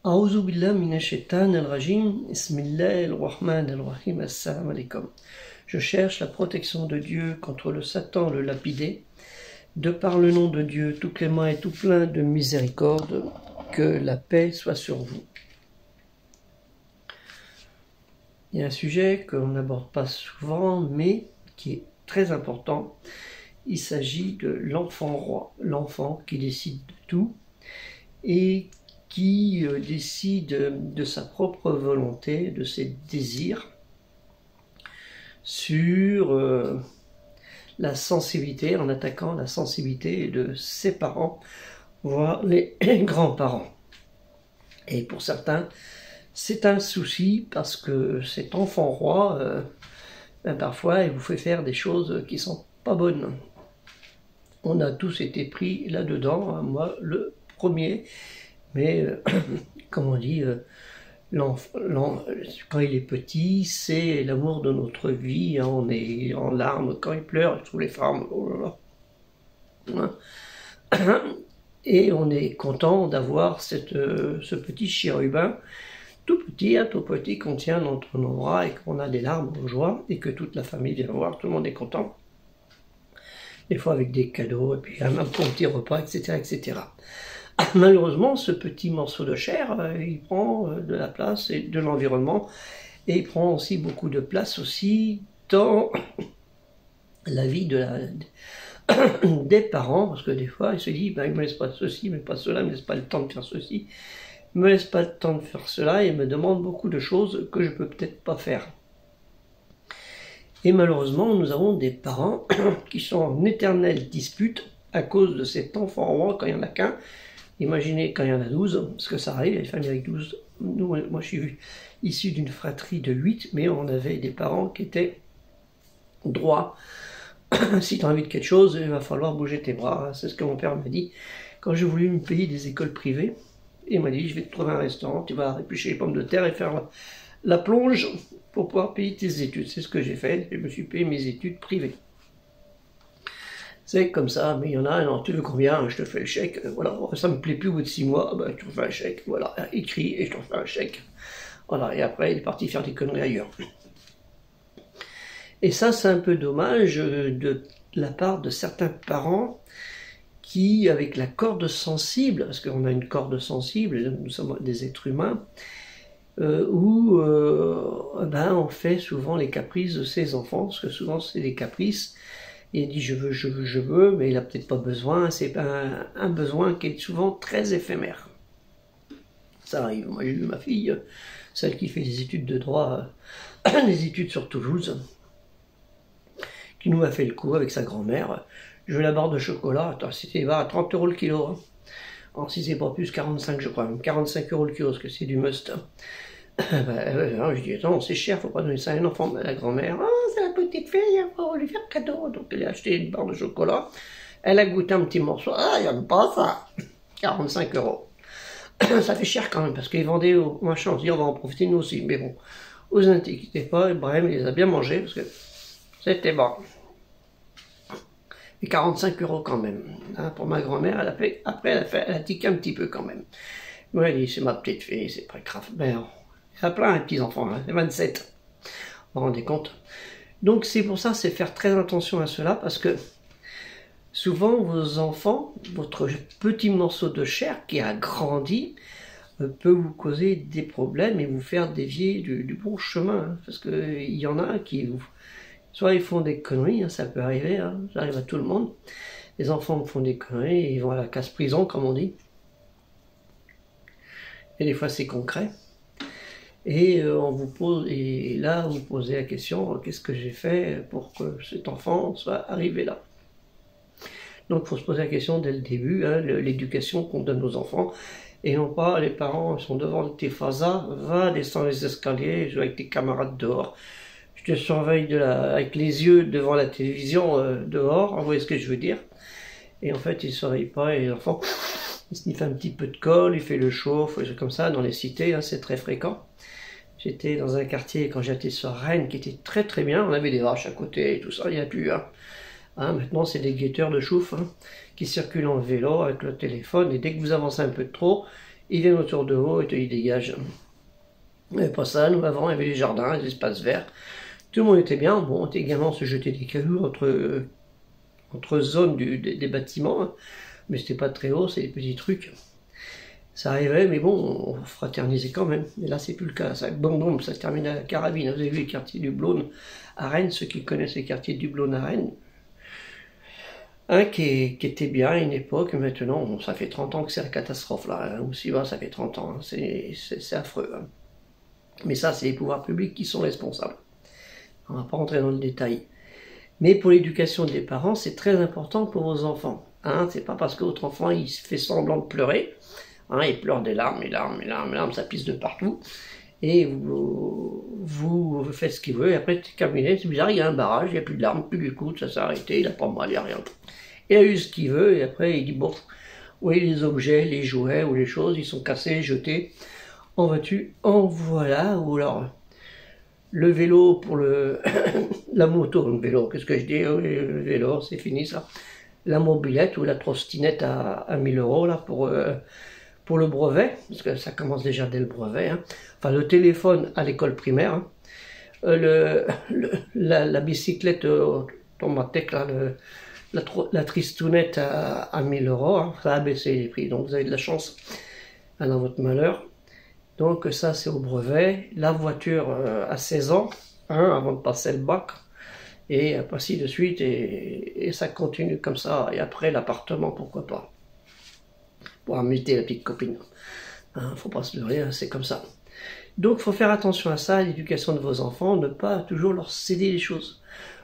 A'ouzou billah minash shaitanir rajim. Bismillahir rahmanir rahim. Assalamu alaikum. Je cherche la protection de Dieu contre le Satan, le lapidé, de par le nom de Dieu, tout clément et tout plein de miséricorde, que la paix soit sur vous. Il y a un sujet qu'on n'aborde pas souvent, mais qui est très important. Il s'agit de l'enfant roi, l'enfant qui décide de tout et qui décide de sa propre volonté, de ses désirs, sur la sensibilité, en attaquant la sensibilité de ses parents, voire les grands-parents. Et pour certains, c'est un souci parce que cet enfant roi, parfois, il vous fait faire des choses qui sont pas bonnes. On a tous été pris là-dedans, hein, moi le premier, mais comme on dit, quand il est petit, c'est l'amour de notre vie, hein, on est en larmes quand il pleure, je trouve les femmes, oh là là. Et on est content d'avoir ce petit chérubin, tout petit qu'on tient entre nos bras et qu'on a des larmes de joie et que toute la famille vient voir, tout le monde est content. Des fois avec des cadeaux, et puis un petit repas, etc., etc. Malheureusement, ce petit morceau de chair, il prend de la place et de l'environnement, et il prend aussi beaucoup de place aussi dans la vie des parents, parce que des fois, il se dit, ben, il ne me laisse pas ceci, il ne me laisse pas cela, il ne me laisse pas le temps de faire ceci, il ne me laisse pas le temps de faire cela, et il me demande beaucoup de choses que je ne peux peut-être pas faire. Et malheureusement, nous avons des parents qui sont en éternelle dispute à cause de cet enfant roi quand il n'y en a qu'un. Imaginez quand il y en a 12, parce que ça arrive, il y a des familles avec 12. Nous, moi, je suis issu d'une fratrie de 8, mais on avait des parents qui étaient droits. Si tu as envie de quelque chose, il va falloir bouger tes bras. C'est ce que mon père m'a dit quand j'ai voulu me payer des écoles privées. Il m'a dit, je vais te trouver un restaurant, tu vas éplucher les pommes de terre et faire la plonge pour pouvoir payer tes études. C'est ce que j'ai fait, je me suis payé mes études privées. C'est comme ça, mais il y en a, non, tu veux combien, je te fais le chèque, voilà, ça me plaît plus au bout de 6 mois, ben, je te fais un chèque, voilà, écrit, et je te fais un chèque. Voilà, et après, il est parti faire des conneries ailleurs. Et ça, c'est un peu dommage de la part de certains parents qui, avec la corde sensible, parce qu'on a une corde sensible, nous sommes des êtres humains, où ben, on fait souvent les caprices de ses enfants, parce que souvent c'est des caprices, et il dit je veux, je veux, je veux, mais il n'a peut-être pas besoin, c'est un besoin qui est souvent très éphémère. Ça arrive, moi j'ai eu ma fille, celle qui fait des études de droit, des études sur Toulouse, qui nous a fait le coup avec sa grand-mère. Je veux la barre de chocolat, attends, c'était à 30 € le kilo, hein. Alors, si c'est pas plus, 45 je crois, même 45 € le kilo, parce que c'est du must. Je dis, attends, c'est cher, faut pas donner ça à un enfant. Mais la grand-mère, oh, c'est la petite fille, il faut lui faire cadeau. Donc elle a acheté une barre de chocolat, elle a goûté un petit morceau, ah, il n'aime pas ça. 45 €. Ça fait cher quand même, parce qu'ils vendaient au machin, on dit, on va en profiter nous aussi. Mais bon, vous inquiétez pas, Ibrahim, il les a bien mangés, parce que c'était bon. Et 45 € quand même. Hein, pour ma grand-mère, elle a tiqué un petit peu quand même. Moi, elle dit, c'est ma petite fille, c'est pas grave. Ben, il y a plein de petits-enfants, hein, 27. Vous vous rendez compte? Donc c'est pour ça, c'est faire très attention à cela, parce que souvent vos enfants, votre petit morceau de chair qui a grandi, peut vous causer des problèmes et vous faire dévier du bon chemin. Hein, parce qu'il y en a qui soit ils font des conneries, hein, ça peut arriver, hein, ça arrive à tout le monde. Les enfants font des conneries, ils vont à la casse-prison, comme on dit. Et des fois c'est concret. Et on vous pose, et là vous posez la question, qu'est-ce que j'ai fait pour que cet enfant soit arrivé là? Donc il faut se poser la question dès le début, hein, l'éducation qu'on donne aux enfants, et non pas les parents sont devant le téphasa, va descendre les escaliers, joue avec tes camarades dehors. Je te surveille avec les yeux devant la télévision dehors, vous voyez ce que je veux dire? Et en fait, ils ne surveillent pas, et l'enfant, il sniffe un petit peu de colle, il fait le chauffe, des trucs comme ça, dans les cités, hein, c'est très fréquent. J'étais dans un quartier, quand j'étais sur Rennes, qui était très très bien, on avait des vaches à côté et tout ça, il n'y a plus. Hein. Maintenant, c'est des guetteurs de choufs, hein, qui circulent en vélo avec le téléphone, et dès que vous avancez un peu trop, ils viennent autour de vous et te disent dégage. Mais pas ça, nous avant il y avait les jardins, les espaces verts, tout le monde était bien, bon, on était également se jeter des cailloux entre zones des bâtiments, hein. Mais c'était pas très haut, c'est des petits trucs. Ça arrivait, mais bon, on fraternisait quand même. Mais là, c'est plus le cas. Ça, bon, ça se termine à la carabine. Vous avez vu les quartiers du Blône à Rennes, ceux qui connaissent les quartiers du Blône à Rennes, hein, qui était bien à une époque. Maintenant, bon, ça fait 30 ans que c'est la catastrophe, là. Hein, aussi bas, ça fait 30 ans. Hein, c'est affreux. Hein. Mais ça, c'est les pouvoirs publics qui sont responsables. On ne va pas rentrer dans le détail. Mais pour l'éducation des parents, c'est très important pour vos enfants. Hein, c'est pas parce que votre enfant il fait semblant de pleurer, hein, il pleure des larmes, et larmes, et larmes, et larmes, ça pisse de partout, et vous faites ce qu'il veut, et après c'est terminé, c'est bizarre, il y a un barrage, il n'y a plus de larmes, plus d'écoute, ça s'est arrêté, il n'a pas mal, il n'y a rien. Il a eu ce qu'il veut, et après il dit bon, oui les objets, les jouets ou les choses, ils sont cassés, jetés, en vas-tu, en voilà, ou alors le vélo pour la moto, le vélo, qu'est-ce que je dis, oui, le vélo, c'est fini ça. La mobilette ou la trottinette à 1000 € là pour le brevet, parce que ça commence déjà dès le brevet, hein. Enfin le téléphone à l'école primaire, hein. La bicyclette automatique, là, la tristounette à 1000 €, hein. Ça a baissé les prix, donc vous avez de la chance dans votre malheur. Donc ça c'est au brevet, la voiture à 16 ans, hein, avant de passer le bac, et ainsi de suite, et ça continue comme ça, et après l'appartement, pourquoi pas, pour amener la petite copine, hein, faut pas se leurrer, hein, c'est comme ça. Donc faut faire attention à ça, à l'éducation de vos enfants, ne pas toujours leur céder les choses,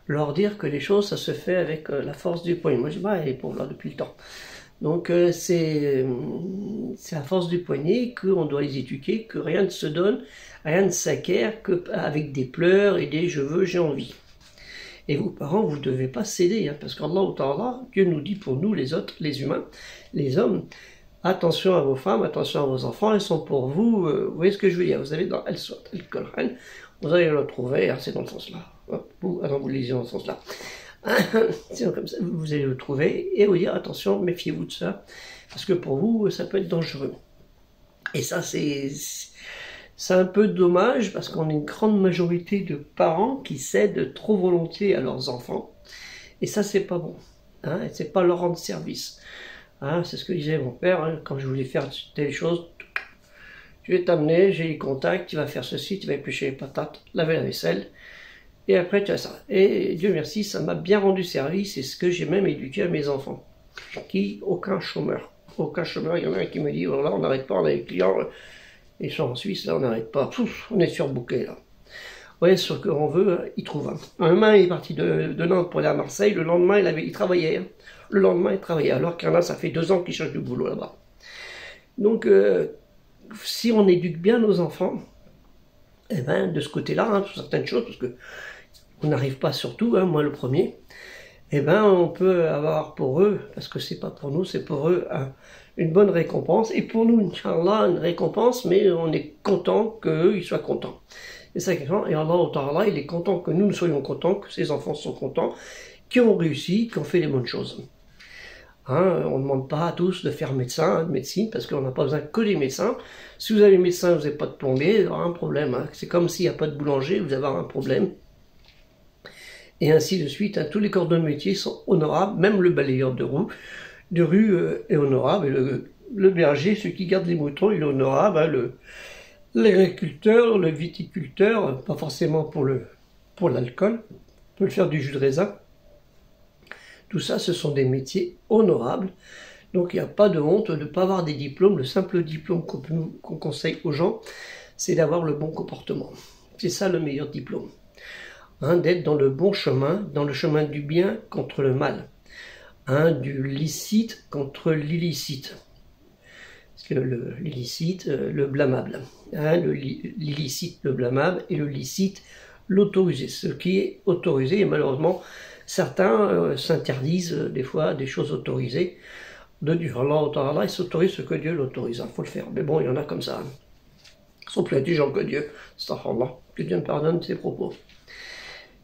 leur dire que les choses ça se fait avec la force du poignet. Moi je dis bah elle est pauvre là depuis le temps. Donc c'est à force du poignet qu'on doit les éduquer, que rien ne se donne, rien ne s'acquiert qu'avec des pleurs et des je veux, j'ai envie. Et vous, parents, vous ne devez pas céder, hein, parce qu'Allah, Dieu nous dit pour nous, les autres, les humains, les hommes, attention à vos femmes, attention à vos enfants, elles sont pour vous, vous voyez ce que je veux dire, vous allez dans Al-Swat, Al-Qur'an, vous allez le trouver, hein, c'est dans le sens là, vous lisez dans ce sens là, c'est comme ça, vous allez le trouver, et vous dire, attention, méfiez-vous de ça, parce que pour vous, ça peut être dangereux. Et ça, c'est un peu dommage parce qu'on a une grande majorité de parents qui cèdent trop volontiers à leurs enfants. Et ça, c'est pas bon. Hein, c'est pas leur rendre service. Hein, c'est ce que disait mon père, hein, quand je voulais faire telle chose. Je vais t'amener, j'ai les contacts, tu vas faire ceci, tu vas éplucher les patates, laver la vaisselle. Et après, tu as ça. Et Dieu merci, ça m'a bien rendu service. C'est ce que j'ai même éduqué à mes enfants. Aucun chômeur. Aucun chômeur. Il y en a un qui me dit, oh là, on n'arrête pas, on a des clients. Et sont en Suisse, là, on n'arrête pas. Pouf, on est surbooké, là. Ouais, ce qu'on veut, il trouve. Un main, il est parti de Nantes pour aller à Marseille. Le lendemain, il travaillait. Hein. Le lendemain, il travaillait. Alors qu'il y en a, ça fait 2 ans qu'il cherche du boulot là-bas. Donc, si on éduque bien nos enfants, eh ben, de ce côté-là, hein, sur certaines choses, parce que on n'arrive pas surtout, hein, moi le premier, eh ben, on peut avoir pour eux, parce que c'est pas pour nous, c'est pour eux, une bonne récompense, et pour nous, Inch'Allah, une récompense, mais on est content qu'eux, ils soient contents. Et ça, et Allah, il est content que nous soyons contents, que ses enfants sont contents, qui ont réussi, qui ont fait les bonnes choses. Hein, on ne demande pas à tous de faire médecin, médecine, parce qu'on n'a pas besoin que des médecins. Si vous avez médecin, vous n'avez pas de plombier, vous avez un problème. Hein. C'est comme s'il n'y a pas de boulanger, vous avez un problème. Et ainsi de suite, hein. Tous les corps de métier sont honorables, même le balayeur de rue est honorable, et le berger, celui qui garde les moutons, il est honorable, hein. L'agriculteur, le viticulteur, pas forcément pour l'alcool, peut le faire du jus de raisin. Tout ça, ce sont des métiers honorables. Donc il n'y a pas de honte de ne pas avoir des diplômes. Le simple diplôme qu'on conseille aux gens, c'est d'avoir le bon comportement. C'est ça le meilleur diplôme. Hein, d'être dans le bon chemin, dans le chemin du bien contre le mal. Hein, du licite contre l'illicite. Parce que l'illicite, le blâmable. Hein, l'illicite, le blâmable, et le licite, l'autorisé. Ce qui est autorisé, et malheureusement, certains s'interdisent des fois des choses autorisées de Dieu. Allah, il s'autorise ce que Dieu l'autorise. Il faut le faire. Mais bon, il y en a comme ça. Ils sont plus intelligents que Dieu. Astaghfirullah. Que Dieu me pardonne ses propos.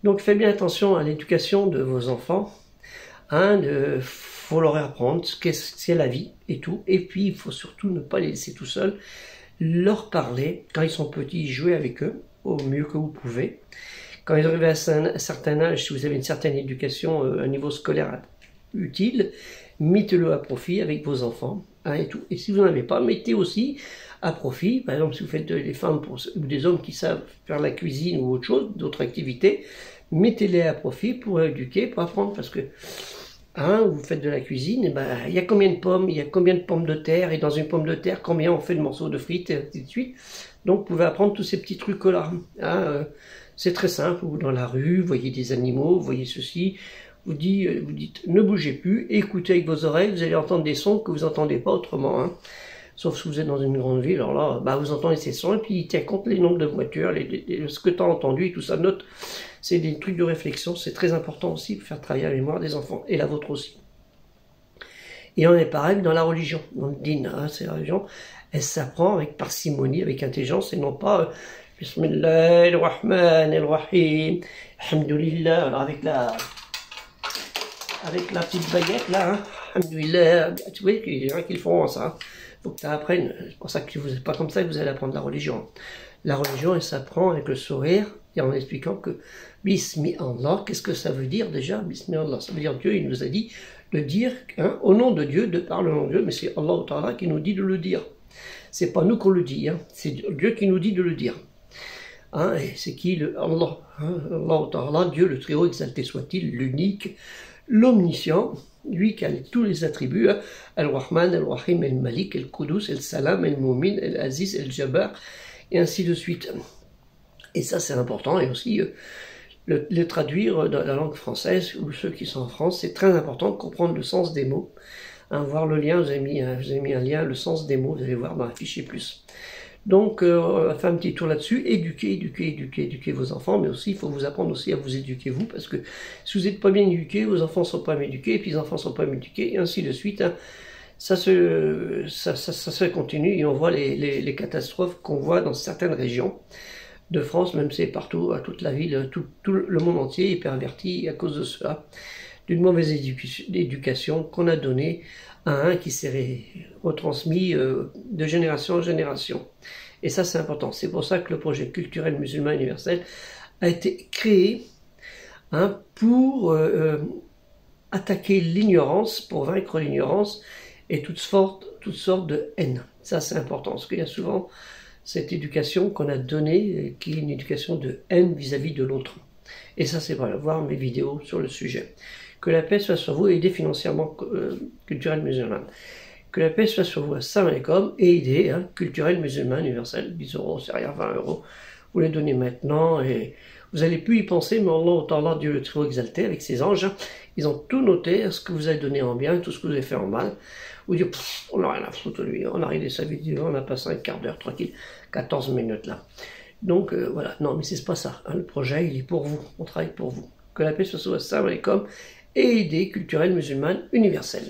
Donc faites bien attention à l'éducation de vos enfants. Hein, faut leur apprendre ce qu'est la vie et tout. Et puis, il faut surtout ne pas les laisser tout seuls, leur parler. Quand ils sont petits, jouer avec eux au mieux que vous pouvez. Quand ils arrivent à un certain âge, si vous avez une certaine éducation, un niveau scolaire utile, mettez-le à profit avec vos enfants, hein, et tout. Et si vous n'en avez pas, mettez aussi à profit, par exemple, si vous faites des femmes ou des hommes qui savent faire la cuisine ou autre chose, d'autres activités, mettez-les à profit pour éduquer, pour apprendre, parce que hein, vous faites de la cuisine, et ben, il y a combien de pommes, il y a combien de pommes de terre, et dans une pomme de terre, combien on fait de morceaux de frites, et ainsi de suite. Donc, vous pouvez apprendre tous ces petits trucs-là. Hein, c'est très simple, vous dans la rue, vous voyez des animaux, vous voyez ceci, vous dites ne bougez plus, écoutez avec vos oreilles, vous allez entendre des sons que vous n'entendez pas autrement. Hein. Sauf si vous êtes dans une grande ville, alors là, bah, vous entendez ces sons, et puis il tient compte les nombres de voitures, ce que tu as entendu, et tout ça, note. C'est des trucs de réflexion, c'est très important aussi pour faire travailler la mémoire des enfants, et la vôtre aussi. Et on est pareil dans la religion, dans le din, hein, c'est la religion, elle s'apprend avec parcimonie, avec intelligence, et non pas Bismillahirrahmanirrahim, Alhamdulillah, alors avec la petite baguette là, hein, Alhamdulillah, tu vois qu'il y en a qui le font ça. Faut que tu apprennes, c'est pour ça que vous n'êtes pas comme ça que vous allez apprendre la religion. La religion, elle s'apprend avec le sourire et en expliquant que Bismillah, qu'est-ce que ça veut dire déjà? Bismillah, ça veut dire Dieu, il nous a dit de dire hein, au nom de Dieu, de par le nom de Dieu, mais c'est Allah Ta'ala qui nous dit de le dire. C'est pas nous qu'on le dit, hein, c'est Dieu qui nous dit de le dire. Hein, et c'est qui Allah, hein, Allah Ta'ala, Dieu le très haut exalté soit-il, l'unique, l'omniscient, lui qui a tous les attributs, hein, Al-Rahman, Al-Rahim, Al-Malik, Al-Qudus, Al-Salam, Al-Mumin, Al-Aziz, Al-Jabbar, et ainsi de suite. Et ça c'est important, et aussi le traduire dans la langue française, ou ceux qui sont en France, c'est très important de comprendre le sens des mots. Hein, voir le lien, vous avez mis un lien, le sens des mots, vous allez voir dans la fichier plus. Donc, on va faire un petit tour là-dessus. Éduquer vos enfants, mais aussi, il faut vous apprendre aussi à vous éduquer vous, parce que si vous n'êtes pas bien éduqué, vos enfants ne sont pas bien éduqués, et puis les enfants ne sont pas bien éduqués, et ainsi de suite. Hein. Ça se continue, et on voit les catastrophes qu'on voit dans certaines régions de France, même c'est partout, à toute la ville, tout le monde entier est perverti à cause de cela, d'une mauvaise éducation qu'on a donnée à un qui s'est retransmis de génération en génération. Et ça, c'est important. C'est pour ça que le projet culturel musulman universel a été créé hein, pour attaquer l'ignorance, pour vaincre l'ignorance et toutes sortes de haine. Ça, c'est important, parce qu'il y a souvent cette éducation qu'on a donnée, qui est une éducation de haine vis-à-vis de l'autre. Et ça, c'est voilà, voir mes vidéos sur le sujet. Que la paix soit sur vous et aider financièrement culturel musulman. Que la paix soit sur vous, assalamu alaikum, et aider hein, culturel musulman universel, 10 €, c'est rien, 20 €. Vous les donnez maintenant et vous n'allez plus y penser, mais Allah Ta'ala, Dieu le très haut exalté, avec ses anges, hein, ils ont tout noté, ce que vous avez donné en bien, tout ce que vous avez fait en mal. Vous dites, on n'a rien à foutre de lui, on a regardé sa vidéo, on a passé un quart d'heure tranquille, 14 minutes là. Donc voilà, non mais c'est pas ça, hein, le projet il est pour vous, on travaille pour vous. Que la paix soit sur vous, assalamu alaikum, et aider culturel musulman universel.